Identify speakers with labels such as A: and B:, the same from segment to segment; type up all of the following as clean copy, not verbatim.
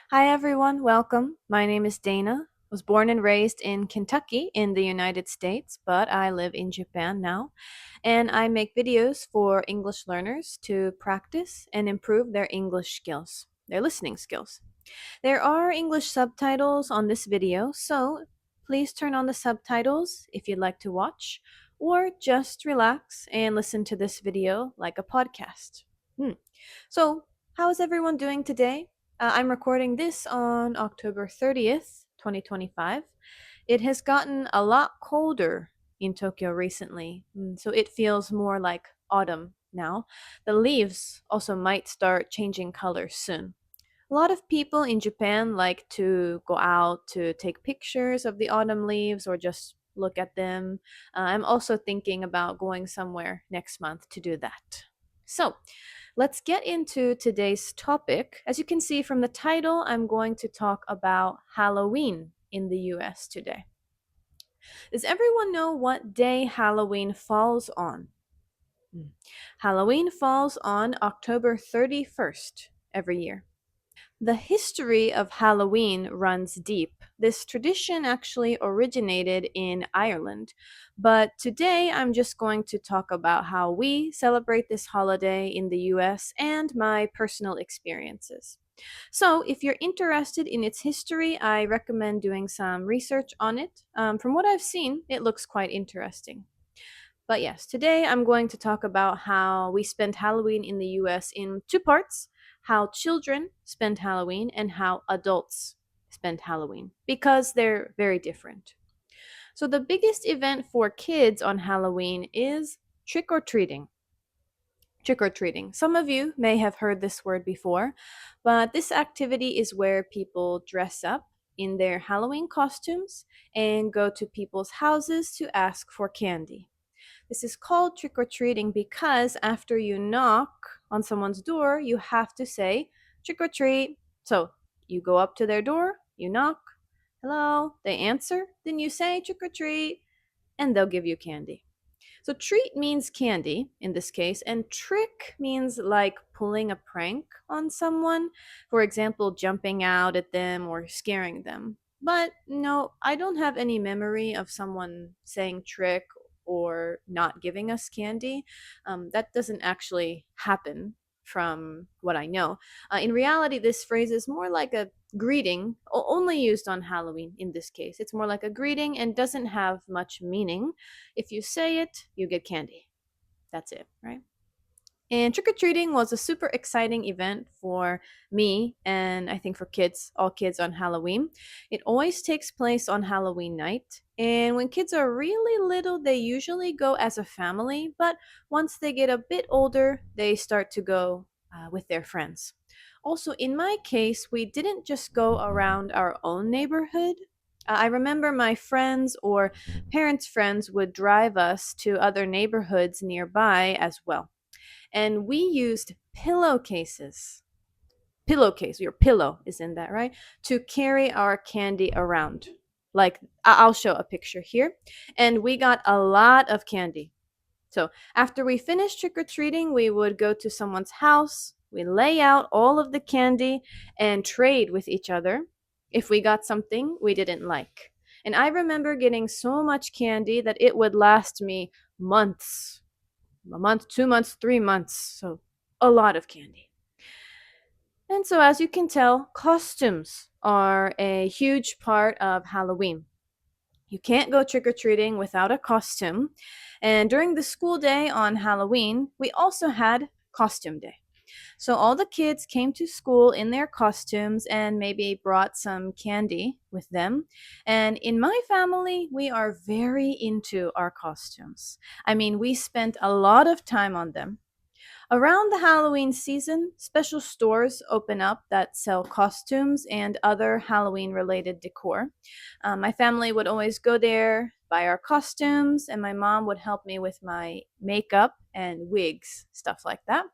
A: Hi everyone, welcome. My name is Dana. Was born and raised in Kentucky in the United States, but I live in Japan now. And I make videos for English learners to practice and improve their English skills, their listening skills. There are English subtitles on this video, so please turn on the subtitles if you'd like to watch, or just relax and listen to this video like a podcast. So, how is everyone doing today? I'm recording this on October 30th, 2025. It has gotten a lot colder in Tokyo recently, so it feels more like autumn now. The leaves also might start changing color soon. A lot of people in Japan like to go out to take pictures of the autumn leaves or just look at them. I'm also thinking about going somewhere next month to do that. So, let's get into today's topic. As you can see from the title, I'm going to talk about Halloween in the US today. Does everyone know what day Halloween falls on? Halloween falls on October 31st every year. The history of Halloween runs deep. This tradition actually originated in Ireland, but today I'm just going to talk about how we celebrate this holiday in the US and my personal experiences. So, if you're interested in its history, I recommend doing some research on it. From what I've seen, it looks quite interesting. But yes, today I'm going to talk about how we spend Halloween in the US in two parts: how children spend Halloween and how adults spend Halloween, because they're very different. So, the biggest event for kids on Halloween is trick or treating. Trick or treating. Some of you may have heard this word before, but this activity is where people dress up in their Halloween costumes and go to people's houses to ask for candy. This is called trick or treating because after you knock on someone's door, you have to say trick or treat. So you go up to their door, you knock, hello, they answer, then you say trick or treat, and they'll give you candy. So treat means candy in this case, and trick means like pulling a prank on someone, for example, jumping out at them or scaring them. But no, I don't have any memory of someone saying trick or not giving us candy. That doesn't actually happen from what I know. In reality, this phrase is more like a greeting, only used on Halloween in this case. It's more like a greeting and doesn't have much meaning. If you say it, you get candy. That's it, right? And trick or treating was a super exciting event for me and I think for kids, all kids on Halloween. It always takes place on Halloween night. And when kids are really little, they usually go as a family, but once they get a bit older, they start to go with their friends. Also, in my case, we didn't just go around our own neighborhood. I remember my friends or parents' friends would drive us to other neighborhoods nearby as well, and we used pillowcases. Pillowcase, your pillow is in that, right? To carry our candy around. Like, I'll show a picture here. And we got a lot of candy. So, after we finished trick or treating, we would go to someone's house, we lay out all of the candy, and trade with each other if we got something we didn't like. And I remember getting so much candy that it would last me months, a month, 2 months, 3 months. So a lot of candy. And so, as you can tell, costumes are a huge part of Halloween. You can't go trick or treating without a costume. And during the school day on Halloween, we also had costume day. So all the kids came to school in their costumes and maybe brought some candy with them. And in my family, we are very into our costumes. I mean, we spent a lot of time on them. Around the Halloween season, special stores open up that sell costumes and other Halloween related decor. My family would always go there, buy our costumes, and my mom would help me with my makeup and wigs, stuff like that.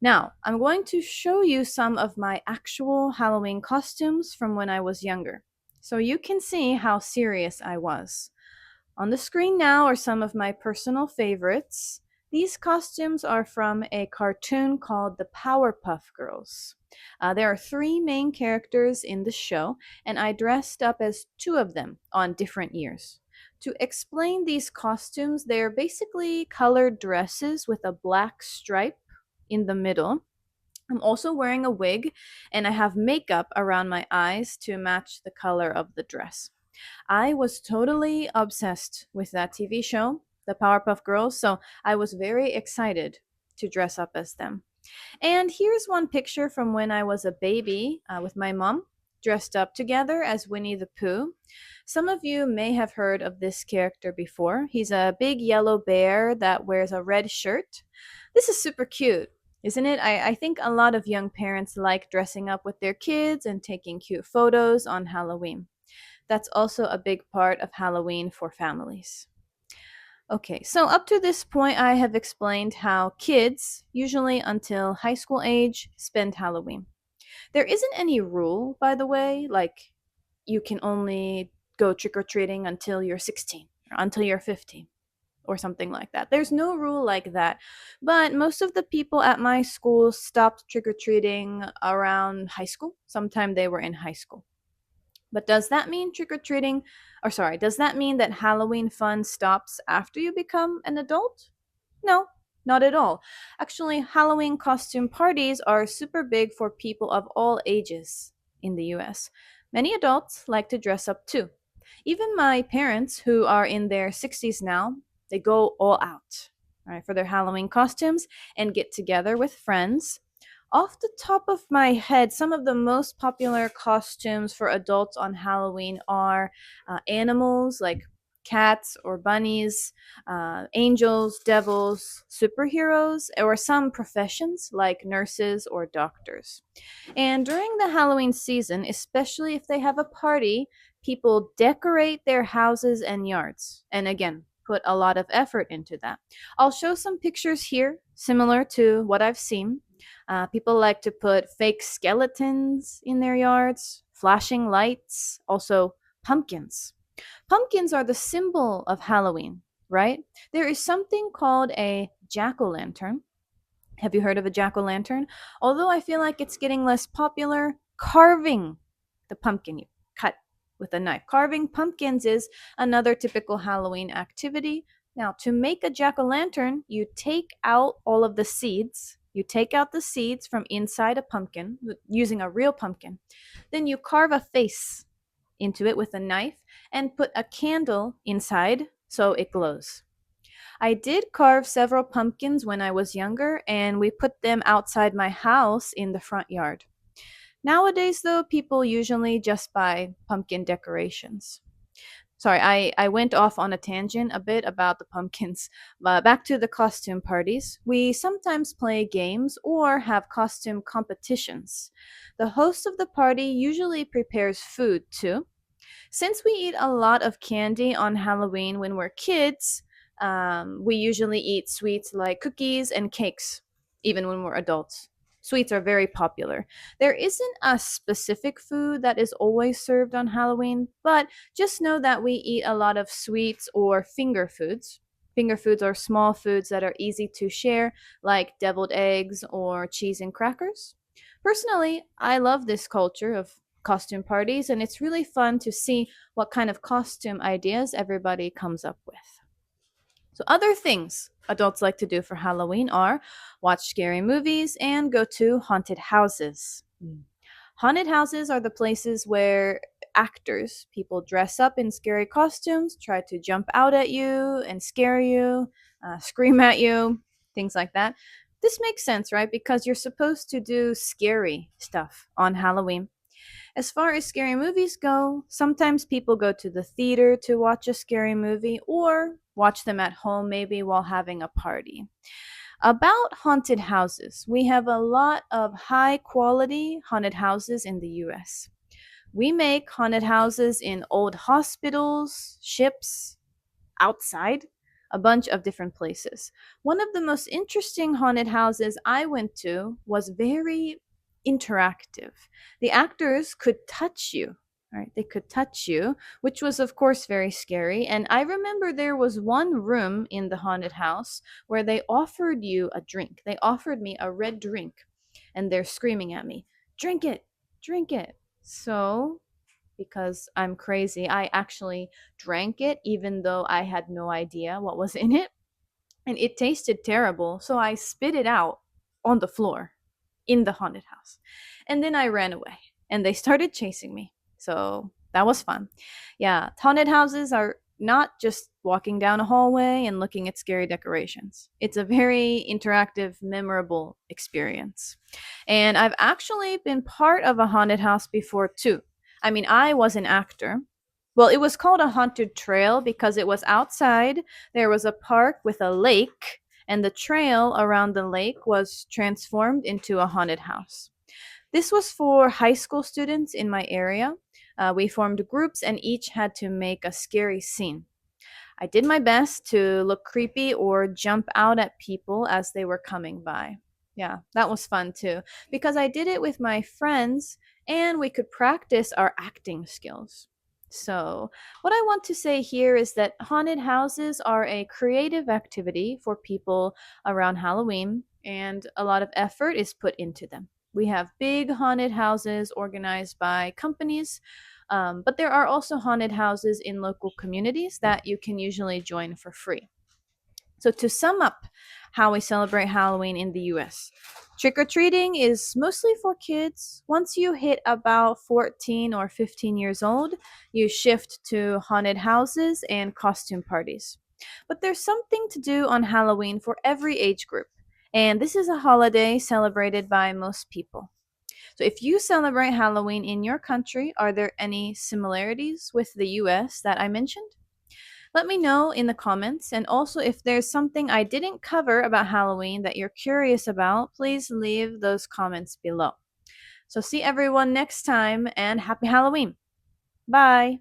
A: Now, I'm going to show you some of my actual Halloween costumes from when I was younger, so you can see how serious I was. On the screen now are some of my personal favorites. These costumes are from a cartoon called the Powerpuff Girls. There are three main characters in the show, and I dressed up as two of them on different years. To explain these costumes, they're basically colored dresses with a black stripe in the middle. I'm also wearing a wig, and I have makeup around my eyes to match the color of the dress. I was totally obsessed with that TV show, the Powerpuff Girls, so I was very excited to dress up as them. And here's one picture from when I was a baby with my mom, dressed up together as Winnie the Pooh. Some of you may have heard of this character before. He's a big yellow bear that wears a red shirt. This is super cute, isn't it? I think a lot of young parents like dressing up with their kids and taking cute photos on Halloween. That's also a big part of Halloween for families. Okay, so up to this point, I have explained how kids, usually until high school age, spend Halloween. There isn't any rule, by the way, like you can only go trick or treating until you're 16 or until you're 15 or something like that. There's no rule like that. But most of the people at my school stopped trick or treating around high school. Sometime they were in high school. But does that mean does that mean that Halloween fun stops after you become an adult? No, not at all. Actually, Halloween costume parties are super big for people of all ages in the US. Many adults like to dress up too. Even my parents, who are in their 60s now, they go all out, right, for their Halloween costumes and get together with friends. Off the top of my head, some of the most popular costumes for adults on Halloween are animals like cats or bunnies, angels, devils, superheroes, or some professions like nurses or doctors. And during the Halloween season, especially if they have a party, people decorate their houses and yards. And again, put a lot of effort into that. I'll show some pictures here similar to what I've seen. People like to put fake skeletons in their yards, flashing lights, also pumpkins. Pumpkins are the symbol of Halloween, right? There is something called a jack-o'-lantern. Have you heard of a jack-o'-lantern? Although I feel like it's getting less popular, carving the pumpkin you cut with a knife. Carving pumpkins is another typical Halloween activity. Now, to make a jack-o'-lantern, you take out all of the seeds. You take out the seeds from inside a pumpkin using a real pumpkin. Then you carve a face into it with a knife and put a candle inside so it glows. I did carve several pumpkins when I was younger, and we put them outside my house in the front yard. Nowadays, though, people usually just buy pumpkin decorations. Sorry, I went off on a tangent a bit about the pumpkins. Back to the costume parties. We sometimes play games or have costume competitions. The host of the party usually prepares food too. Since we eat a lot of candy on Halloween when we're kids, we usually eat sweets like cookies and cakes, even when we're adults. Sweets are very popular. There isn't a specific food that is always served on Halloween, but just know that we eat a lot of sweets or finger foods. Finger foods are small foods that are easy to share, like deviled eggs or cheese and crackers. Personally, I love this culture of costume parties, and it's really fun to see what kind of costume ideas everybody comes up with. So, other things adults like to do for Halloween are watch scary movies and go to haunted houses. Haunted houses are the places where actors, people dress up in scary costumes, try to jump out at you and scare you, scream at you, things like that. This makes sense, right? Because you're supposed to do scary stuff on Halloween. As far as scary movies go, sometimes people go to the theater to watch a scary movie or watch them at home maybe while having a party. About haunted houses, we have a lot of high quality haunted houses in the US. We make haunted houses in old hospitals, ships, outside, a bunch of different places. One of the most interesting haunted houses I went to was very interactive. The actors could touch you. Right? They could touch you, which was, of course, very scary. And I remember there was one room in the haunted house where they offered you a drink. They offered me a red drink, and they're screaming at me, drink it, drink it. So, because I'm crazy, I actually drank it, even though I had no idea what was in it. And it tasted terrible. So I spit it out on the floor in the haunted house. And then I ran away, and they started chasing me. So that was fun. Yeah, haunted houses are not just walking down a hallway and looking at scary decorations. It's a very interactive, memorable experience. And I've actually been part of a haunted house before too. I mean, I was an actor. Well, it was called a haunted trail because it was outside. There was a park with a lake, and the trail around the lake was transformed into a haunted house. This was for high school students in my area. We formed groups and each had to make a scary scene. I did my best to look creepy or jump out at people as they were coming by. Yeah, that was fun too, because I did it with my friends and we could practice our acting skills. So, what I want to say here is that haunted houses are a creative activity for people around Halloween, and a lot of effort is put into them. We have big haunted houses organized by companies, but there are also haunted houses in local communities that you can usually join for free. So, to sum up how we celebrate Halloween in the US, trick or treating is mostly for kids. Once you hit about 14 or 15 years old, you shift to haunted houses and costume parties. But there's something to do on Halloween for every age group, and this is a holiday celebrated by most people. So, if you celebrate Halloween in your country, are there any similarities with the US that I mentioned? Let me know in the comments. And also, if there's something I didn't cover about Halloween that you're curious about, please leave those comments below. So, see everyone next time and happy Halloween. Bye.